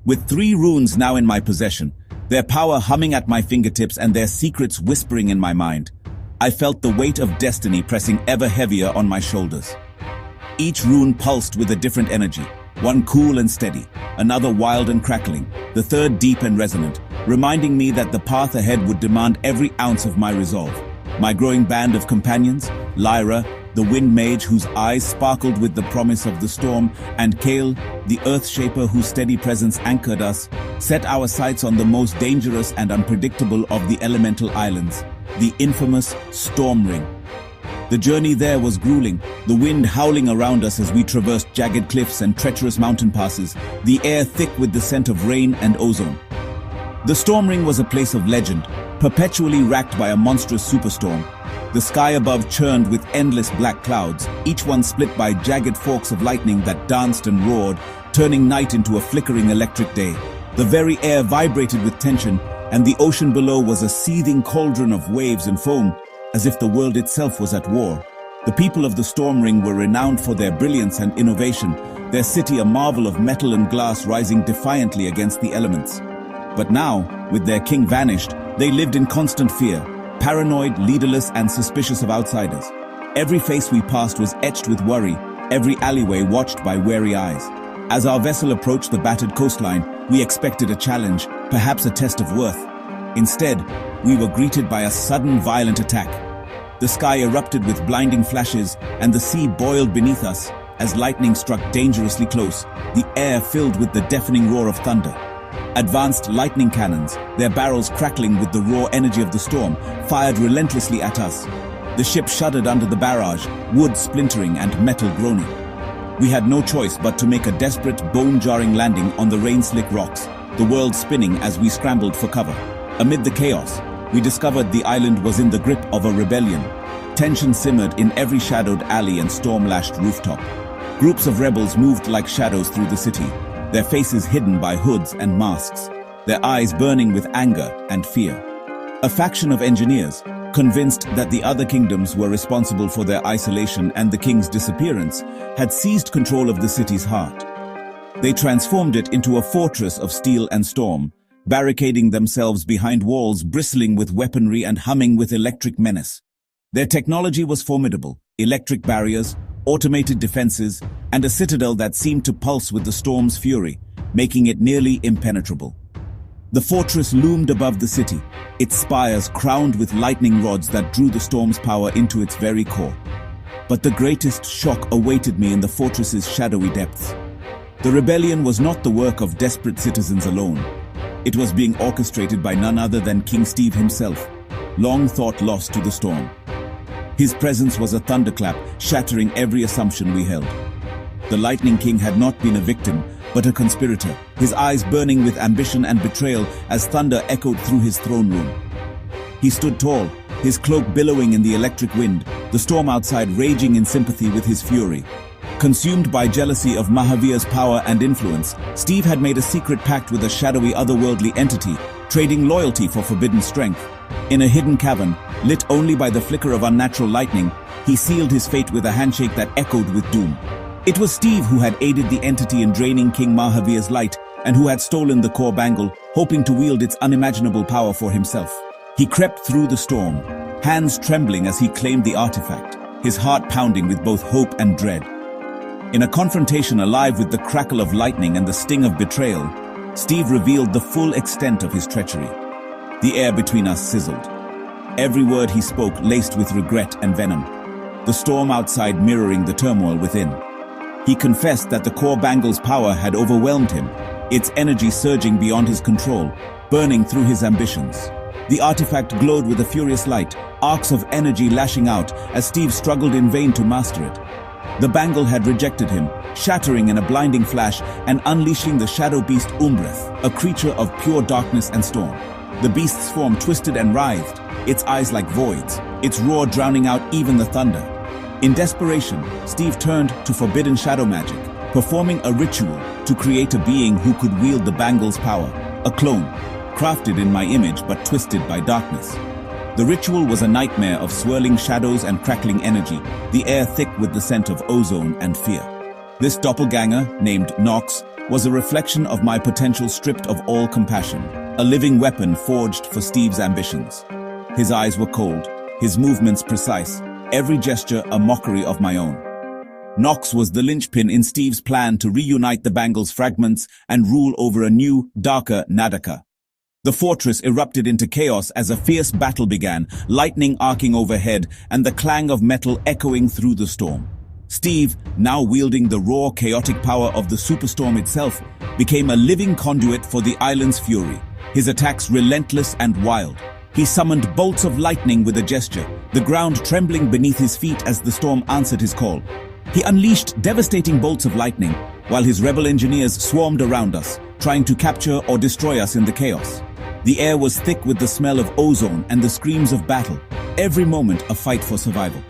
With 3 runes now in my possession, their power humming at my fingertips and their secrets whispering in my mind, I felt the weight of destiny pressing ever heavier on my shoulders. Each rune pulsed with a different energy, one cool and steady, another wild and crackling, the third deep and resonant, reminding me that the path ahead would demand every ounce of my resolve. My growing band of companions, Lyra, the wind mage whose eyes sparkled with the promise of the storm, and Kale, the earth shaper whose steady presence anchored us, set our sights on the most dangerous and unpredictable of the elemental islands, the infamous Storm Ring. The journey there was grueling, the wind howling around us as we traversed jagged cliffs and treacherous mountain passes, the air thick with the scent of rain and ozone. The Storm Ring was a place of legend, perpetually racked by a monstrous superstorm. The sky above churned with endless black clouds, each one split by jagged forks of lightning that danced and roared, turning night into a flickering electric day. The very air vibrated with tension, and the ocean below was a seething cauldron of waves and foam, as if the world itself was at war. The people of the Storm Ring were renowned for their brilliance and innovation, their city a marvel of metal and glass rising defiantly against the elements. But now, with their king vanished, they lived in constant fear, paranoid, leaderless, and suspicious of outsiders. Every face we passed was etched with worry, every alleyway watched by wary eyes. As our vessel approached the battered coastline, we expected a challenge, perhaps a test of worth. Instead, we were greeted by a sudden violent attack. The sky erupted with blinding flashes, and the sea boiled beneath us as lightning struck dangerously close, the air filled with the deafening roar of thunder. Advanced lightning cannons, their barrels crackling with the raw energy of the storm, fired relentlessly at us. The ship shuddered under the barrage, wood splintering and metal groaning. We had no choice but to make a desperate, bone-jarring landing on the rain-slick rocks, the world spinning as we scrambled for cover. Amid the chaos, we discovered the island was in the grip of a rebellion. Tension simmered in every shadowed alley and storm-lashed rooftop. Groups of rebels moved like shadows through the city, their faces hidden by hoods and masks, their eyes burning with anger and fear. A faction of engineers, convinced that the other kingdoms were responsible for their isolation and the king's disappearance, had seized control of the city's heart. They transformed it into a fortress of steel and storm, barricading themselves behind walls bristling with weaponry and humming with electric menace. Their technology was formidable: electric barriers, automated defenses, and a citadel that seemed to pulse with the storm's fury, making it nearly impenetrable. The fortress loomed above the city, its spires crowned with lightning rods that drew the storm's power into its very core. But the greatest shock awaited me in the fortress's shadowy depths. The rebellion was not the work of desperate citizens alone. It was being orchestrated by none other than King Steve himself, long thought lost to the storm. His presence was a thunderclap, shattering every assumption we held. The Lightning King had not been a victim, but a conspirator, his eyes burning with ambition and betrayal as thunder echoed through his throne room. He stood tall, his cloak billowing in the electric wind, the storm outside raging in sympathy with his fury. Consumed by jealousy of Mahavir's power and influence, Steve had made a secret pact with a shadowy otherworldly entity, trading loyalty for forbidden strength. In a hidden cavern, lit only by the flicker of unnatural lightning, he sealed his fate with a handshake that echoed with doom. It was Steve who had aided the entity in draining King Mahavir's light, and who had stolen the core bangle, hoping to wield its unimaginable power for himself. He crept through the storm, hands trembling as he claimed the artifact, his heart pounding with both hope and dread. In a confrontation alive with the crackle of lightning and the sting of betrayal, Steve revealed the full extent of his treachery. The air between us sizzled. Every word he spoke laced with regret and venom, the storm outside mirroring the turmoil within. He confessed that the core bangle's power had overwhelmed him, its energy surging beyond his control, burning through his ambitions. The artifact glowed with a furious light, arcs of energy lashing out as Steve struggled in vain to master it. The bangle had rejected him, shattering in a blinding flash and unleashing the shadow beast Umbreth, a creature of pure darkness and storm. The beast's form twisted and writhed, its eyes like voids, its roar drowning out even the thunder. In desperation, Steve turned to forbidden shadow magic, performing a ritual to create a being who could wield the bangle's power, a clone, crafted in my image but twisted by darkness. The ritual was a nightmare of swirling shadows and crackling energy, the air thick with the scent of ozone and fear. This doppelganger, named Nox, was a reflection of my potential stripped of all compassion, a living weapon forged for Steve's ambitions. His eyes were cold, his movements precise, every gesture a mockery of my own. Nox was the linchpin in Steve's plan to reunite the Bangle's fragments and rule over a new, darker Nadaka. The fortress erupted into chaos as a fierce battle began, lightning arcing overhead and the clang of metal echoing through the storm. Steve, now wielding the raw, chaotic power of the superstorm itself, became a living conduit for the island's fury, his attacks relentless and wild. He summoned bolts of lightning with a gesture, the ground trembling beneath his feet as the storm answered his call. He unleashed devastating bolts of lightning, while his rebel engineers swarmed around us, trying to capture or destroy us in the chaos. The air was thick with the smell of ozone and the screams of battle, every moment a fight for survival.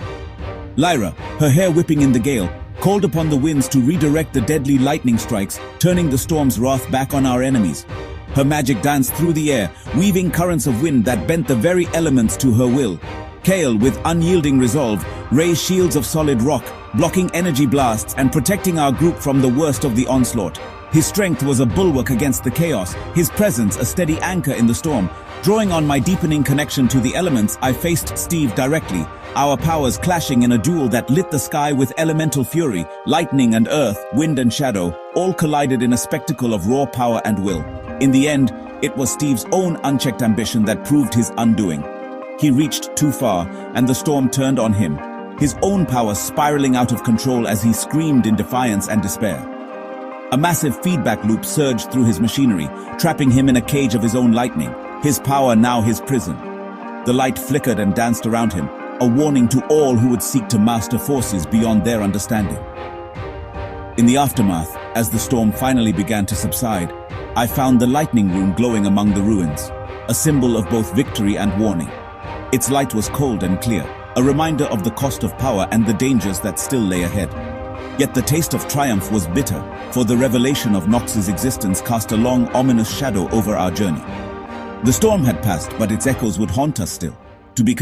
Lyra, her hair whipping in the gale, called upon the winds to redirect the deadly lightning strikes, turning the storm's wrath back on our enemies. Her magic danced through the air, weaving currents of wind that bent the very elements to her will. Kale, with unyielding resolve, raised shields of solid rock, blocking energy blasts and protecting our group from the worst of the onslaught. His strength was a bulwark against the chaos, his presence a steady anchor in the storm. Drawing on my deepening connection to the elements, I faced Steve directly, our powers clashing in a duel that lit the sky with elemental fury. Lightning and earth, wind and shadow, all collided in a spectacle of raw power and will. In the end, it was Steve's own unchecked ambition that proved his undoing. He reached too far, and the storm turned on him, his own power spiraling out of control as he screamed in defiance and despair. A massive feedback loop surged through his machinery, trapping him in a cage of his own lightning, his power now his prison. The light flickered and danced around him, a warning to all who would seek to master forces beyond their understanding. In the aftermath, as the storm finally began to subside, I found the lightning rune glowing among the ruins, a symbol of both victory and warning. Its light was cold and clear, a reminder of the cost of power and the dangers that still lay ahead. Yet the taste of triumph was bitter, for the revelation of Nox's existence cast a long, ominous shadow over our journey. The storm had passed, but its echoes would haunt us still, to be